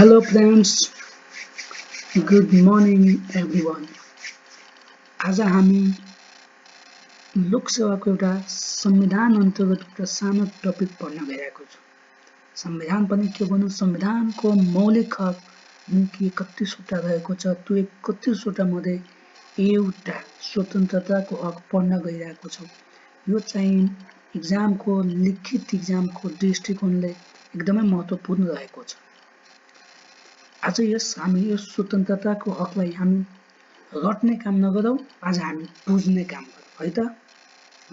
Hello friends, good morning everyone. आज हामी लोकसेवाको एउटा संविधान अन्तर्गत एउटा सानो टपिक पढ्न गइरहेको छु। संविधान पनि के भन्नु, संविधानको मौलिक हक जुन कि 31वटा रहेको छ, त्यो 31वटा मध्ये एउटा स्वतन्त्रताको हक पढ्न गइरहेको छु। यो चाहिँ एक्जामको लिखित एक्जामको दृष्टिकोणले एकदमै महत्त्वपूर्ण रहेको छ। आज हामी यो स्वतन्त्रताको हकलाई हामी रट्ने काम नगरौँ, आज हामी बुझ्ने काम गरौँ है त।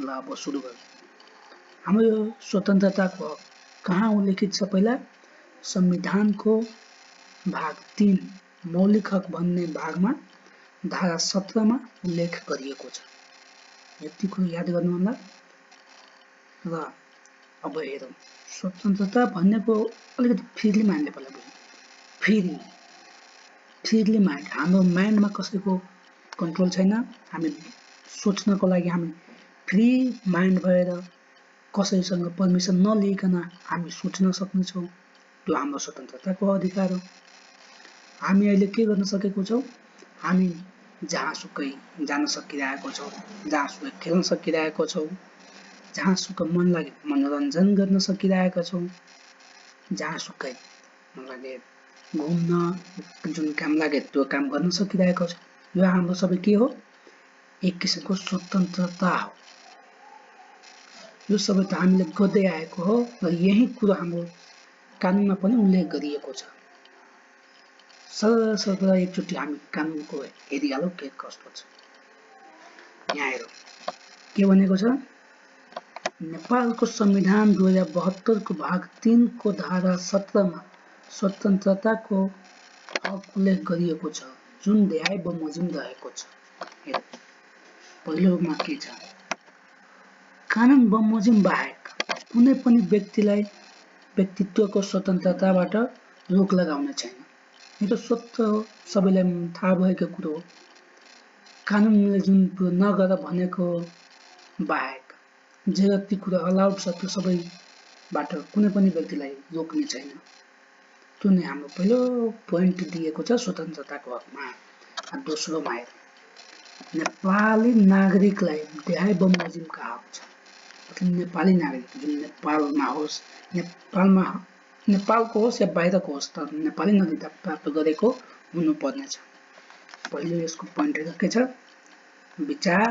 ल अब सुरु गरौँ। हाम्रो यो स्वतन्त्रताको हक कहाँ उल्लेखित छ? पहिला संविधानको भाग 3 मौलिक हक भन्ने भागमा धारा 17 मा उल्लेख गरिएको छ। यति कुरा याद गर्नु होला। र अब हेरौँ, स्वतन्त्रता भन्नेको अलिकति फ्रीली मान्ने पहिला बुझौँ। फ्रीली माइन्ड, हाम्रो माइन्डमा कसैको कन्ट्रोल छैन। हामी सोच्नको लागि हामी फ्री माइन्ड भएर कसैसँग पर्मिसन नलिइकन हामी सोच्न सक्नेछौँ। त्यो हाम्रो स्वतन्त्रताको अधिकार हो। हामी अहिले के गर्न सकेको छौँ? हामी जहाँसुकै जान सकिरहेको छौँ, जहाँसुकै खेल्न सकिरहेको छौँ, जहाँसुकै मन लागे मनोरञ्जन गर्न सकिरहेका छौँ, जहाँसुकै मन लागे घुम्न जुन काम लागे त्यो काम गर्न सकिरहेको छ। यो हाम्रो सबै के हो? एक किसिमको स्वतन्त्रता हो। यो सबै त हामीले गर्दै आएको हो र यही कुरा हाम्रो कानुनमा पनि उल्लेख गरिएको छ। सरसर एकचोटि हामी कानुनको हेरिहालौँ के कस्तो छ। यहाँ हेरौँ के भनेको छ। नेपालको संविधान 2072 को भाग 3 को धारा 17 मा स्वतन्त्रताको हक उल्लेख गरिएको छ, जुन न्याय बमोजिम रहेको छ। पहिलोमा के छ? कानुन बमोजिम बाहेक कुनै पनि व्यक्तिलाई व्यक्तित्वको स्वतन्त्रताबाट रोक लगाउने छैन। यो त स्वतः हो, सबैलाई थाहा भएको कुरो हो। कानुनले जुन नगर भनेको बाहेक जे जति कुरा अलाउड छ त्यो सबैबाट कुनै पनि व्यक्तिलाई रोक्ने छैन। त्यो नै हाम्रो पहिलो पोइन्ट दिएको छ स्वतन्त्रताको हकमा। दोस्रोमा नेपाली नागरिकलाई न्याय बमोजिमका हक छ। मतलब नेपाली नागरिक जुन नेपालमा होस्, नेपालको होस् या बाहिरको होस्, तर नेपाली नागरिकता प्राप्त गरेको हुनुपर्नेछ। पहिलो यसको पोइन्ट के छ? विचार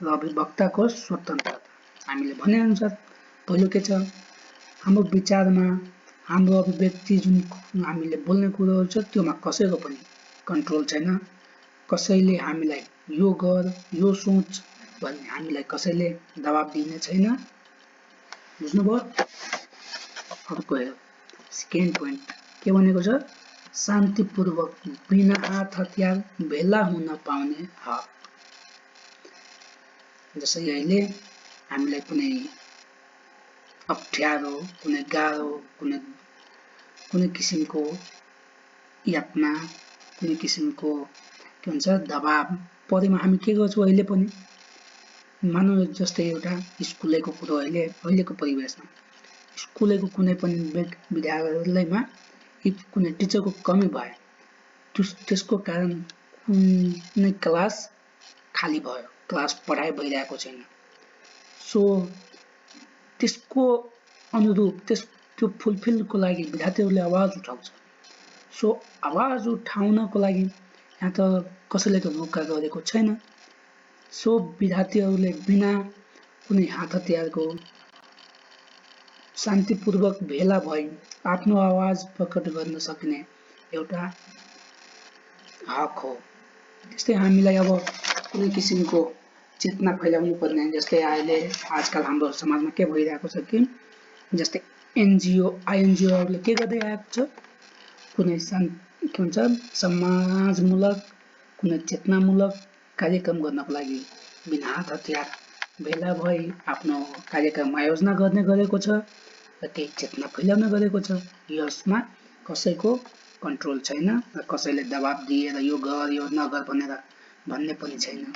र अभिव्यक्तिको स्वतन्त्रता। हामीले भने अनुसार पहिलो के छ? हाम्रो विचारमा हाम्रो अभिव्यक्ति जुन हामीले बोल्ने कुरोहरू छ त्योमा कसैको पनि कन्ट्रोल छैन। कसैले हामीलाई यो गर, यो सोच भन्ने हामीलाई कसैले दबाब दिने छैन। बुझ्नुभयो? अर्को हेरौँ, सेकेन्ड पोइन्ट के भनेको छ? शान्तिपूर्वक बिना हात हतियार भेला हुन पाउने हक। जसै अहिले हामीलाई कुनै अप्ठ्यारो, कुनै गाह्रो, कुनै किसिमको यातना, कुनै किसिमको के भन्छ दबाब परेमा हामी के गर्छौँ? अहिले पनि मानव जस्तै एउटा स्कुलको कुरो अहिलेको परिवेशमा स्कुलको कुनै पनि विद्यालयमा कुनै टिचरको कमी भए त्यसको कारण कुनै क्लास खाली भयो, क्लास पढाइ भइरहेको छैन। सो त्यसको अनुरूप त्यो फुलफिलको लागि विद्यार्थीहरूले आवाज उठाउँछ। सो आवाज उठाउनको लागि यहाँ त कसैले त रोका गरेको छैन। सो विद्यार्थीहरूले बिना कुनै हात हतियारको शान्तिपूर्वक भेला भई आफ्नो आवाज प्रकट गर्न सक्ने एउटा हक हो। त्यस्तै हामीलाई अब कुनै किसिमको चेतना फैलाउनु पर्ने, जस्तै अहिले आजकल हाम्रो समाजमा के भइरहेको छ कि जस्तै आइएनजिओहरूले के गर्दै आएको छ? कुनै के भन्छ समाजमूलक, कुनै चेतनामूलक कार्यक्रम गर्नको लागि बिना हात हतियार भेला भई आफ्नो कार्यक्रम आयोजना गर्ने गरेको छ र केही चेतना फैलाउने गरेको छ। यसमा कसैको कन्ट्रोल छैन र कसैले दबाब दिएर यो गर यो नगर भनेर भन्ने पनि छैन।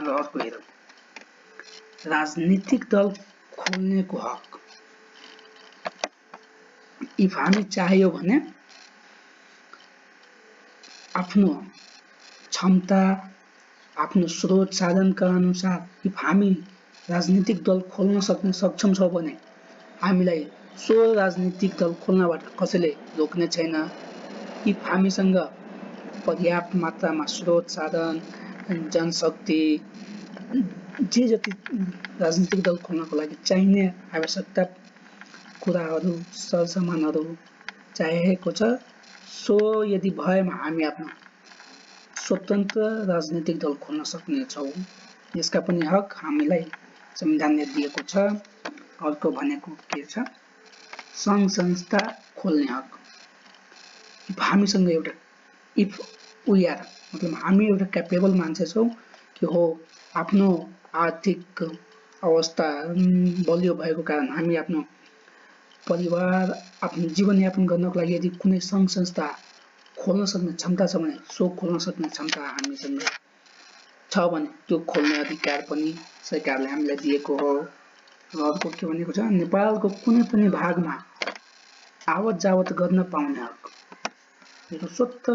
र अर्को हेरौँ, राजनीतिक दल खोल्नेको हक। इफ हामी चाह्यो भने आफ्नो क्षमता आफ्नो स्रोत साधनका अनुसार इफ हामी राजनीतिक दल खोल्न सक्षम छौँ भने हामीलाई सो राजनीतिक दल खोल्नबाट कसैले रोक्ने छैन। इफ हामीसँग पर्याप्त मात्रामा स्रोत साधन जनशक्ति जे जति राजनीतिक दल खोल्नको लागि चाहिने आवश्यकता कुराहरू सरसामानहरू चाहिएको छ, सो यदि भएमा हामी आफ्नो स्वतन्त्र राजनीतिक दल खोल्न सक्नेछौँ। यसका पनि हक हामीलाई संविधानले दिएको छ। अर्को भनेको के छ, सङ्घ संस्था खोल्ने हक। हामीसँग एउटा इफ वी आर मतलब हामी एउटा क्यापेबल मान्छे छौँ कि हो आफ्नो आर्थिक अवस्था बलियो भएको कारण हामी आफ्नो परिवार आफ्नो जीवनयापन गर्नको लागि यदि कुनै सङ्घ संस्था खोल्न सक्ने क्षमता छ भने सो खोल्न सक्ने क्षमता हामीसँग छ भने त्यो खोल्ने अधिकार पनि सरकारले हामीलाई दिएको हो। र अर्को के भनेको छ, नेपालको कुनै पनि भागमा आवत जावत गर्न पाउने हक। यो स्वत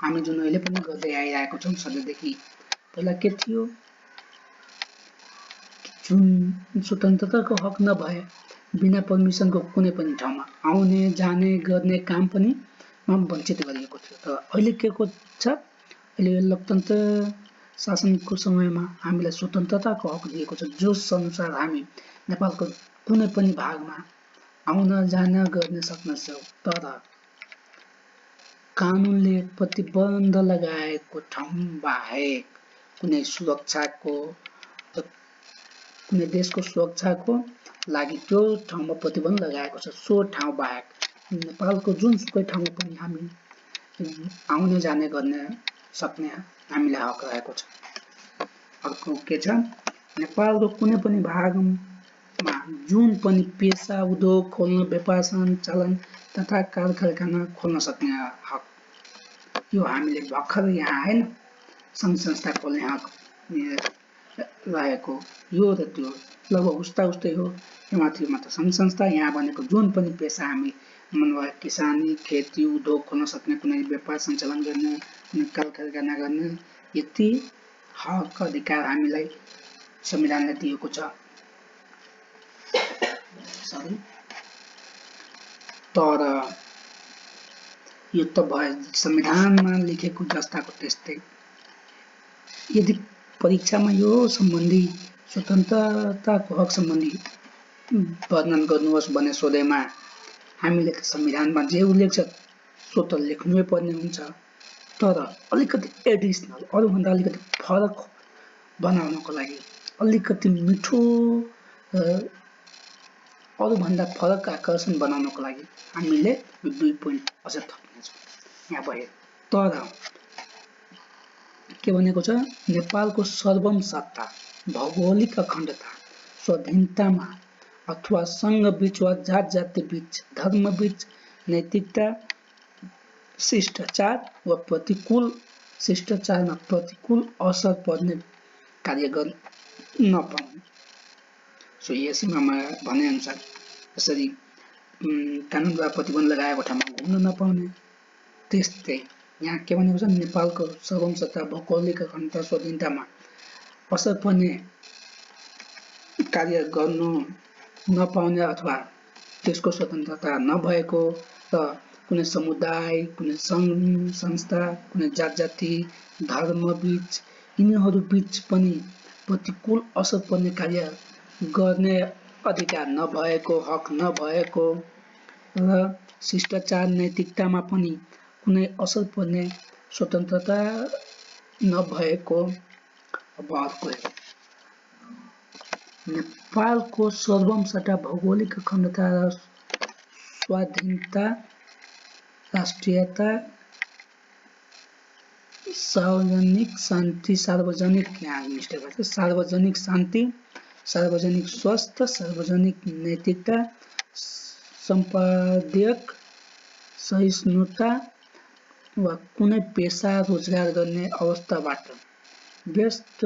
हामी जुन अहिले पनि गर्दै आइरहेको छौँ सधैँदेखि। पहिला के थियो, जुन स्वतन्त्रताको हक नभए बिना पर्मिसनको कुनै पनि ठाउँमा आउने जाने गर्ने काम पनि वञ्चित गरिएको थियो। तर अहिले के छ, अहिले लोकतन्त्र शासनको समयमा हामीलाई स्वतन्त्रताको हक दिएको छ, जस अनुसार हामी नेपालको कुनै पनि भागमा आउन जान गर्न सक्नेछौँ। तर कानुनले प्रतिबन्ध लगाएको ठाउँ बाहेक कुनै सुरक्षाको कुनै देशको सुरक्षाको लागि त्यो ठाउँमा प्रतिबन्ध लगाएको छ। सो ठाउँ बाहेक नेपालको जुनसुकै ठाउँमा पनि हामी आउने जाने गर्न सक्ने हामीलाई हक रहेको छ। अर्को के छ, नेपालको कुनै पनि भागमा जुन पनि पेसा उद्योग खोल्न व्यापार सञ्चालन तथा कारखाना खोल्न सक्ने हक। यो हामीले भर्खर यहाँ होइन सङ्घ संस्था खोल्ने हक रहेको यो र त्यो लगभग उस्तै हो। यो माथि मात्र सङ्घ संस्था यहाँ भनेको जुन पनि पेसा हामी किसानी खेती उद्योग खोल्न सक्ने कुनै व्यापार सञ्चालन गर्ने कुनै कारखाना गर्ने यति हक अधिकार हामीलाई संविधानले दिएको छ। तर यो त भयो संविधानमा लेखेको जस्ताको त्यस्तै। यदि परीक्षामा यो सम्बन्धी स्वतन्त्रताको हक सम्बन्धी वर्णन गर्नुहोस् भने सोधेमा हामीले त संविधानमा जे उल्लेख छ सो त लेख्नै पर्ने हुन्छ। तर अलिकति एडिसनल अरूभन्दा अलिकति फरक बनाउनको लागि अलिकति मिठो अरूभन्दा फरक आकर्षण बनाउनको लागि हामीले यो 2 पोइन्ट अझ थप्नेछौँ यहाँ भयो। तर के भनेको छ, नेपालको सर्वम सत्ता भौगोलिक अखण्डता स्वाधीनतामा अथवा संघ बीच वा जात जाति बीच धर्म बीच नैतिकता शिष्टाचार वा प्रतिकूल शिष्टाचारमा प्रतिकूल असर पर्ने कार्य गर्न नपाउने। सो यसमा भने अनुसार यसरी कानुनद्वारा प्रतिबन्ध लगाएको ठाउँमा घुम्न नपाउने। त्यस्तै यहाँ के भनेको छ, नेपालको सर्वम सत्ता भौगोलिक अखण्डता स्वाधीनतामा असर पर्ने कार्य गर्नु नपाउने अथवा त्यसको स्वतन्त्रता नभएको र कुनै समुदाय कुनै सङ्घ संस्था कुनै जात जाति धर्म बीच यिनीहरू बीच पनि प्रतिकूल असर पर्ने कार्य गर्ने अधिकार नभएको हक नभएको र शिष्टाचार नैतिकतामा पनि कुनै असर पर्ने स्वतन्त्रता नभएको। अब अर्को नेपालको सर्वम सट्टा भौगोलिक अखण्डता र स्वाधीनता राष्ट्रियता सार्वजनिक शान्ति सार्वजनिक यहाँ मिस्टेक भएको छ, सार्वजनिक शान्ति सार्वजनिक स्वास्थ्य सार्वजनिक नैतिकता सम्पादक सहिष्णुता वा कुनै पेसा रोजगार गर्ने अवस्थाबाट व्यस्त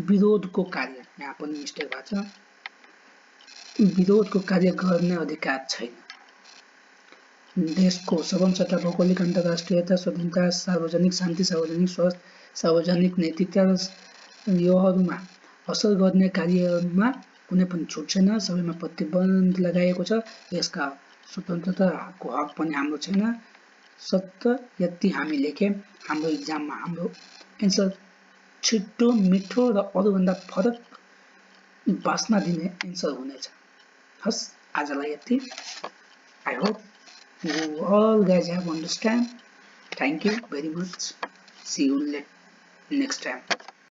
विरोधको कार्य यहाँ पनि मिस्टेक भएको छ, विरोधको कार्य गर्ने अधिकार छैन। देशको सबम सट्टा भौगोलिक अन्तर्राष्ट्रियता, स्वाधीनता, सार्वजनिक शान्ति, सार्वजनिक स्वास्थ्य, सार्वजनिक नैतिकता योहरूमा असर गर्ने कार्यमा कुनै पनि छुट छैन, सबैमा प्रतिबन्ध लगाइएको छ। यसका स्वतन्त्रताको हक पनि हाम्रो छैन। सत्य यति हामी लेखे हाम्रो इक्जाममा हाम्रो एन्सर छिटो मिठो र अरूभन्दा फरक बास्ना दिने एन्सर हुनेछ। हस्, आजलाई यति। I hope you all guys have understand. Thank you very much. See you next time.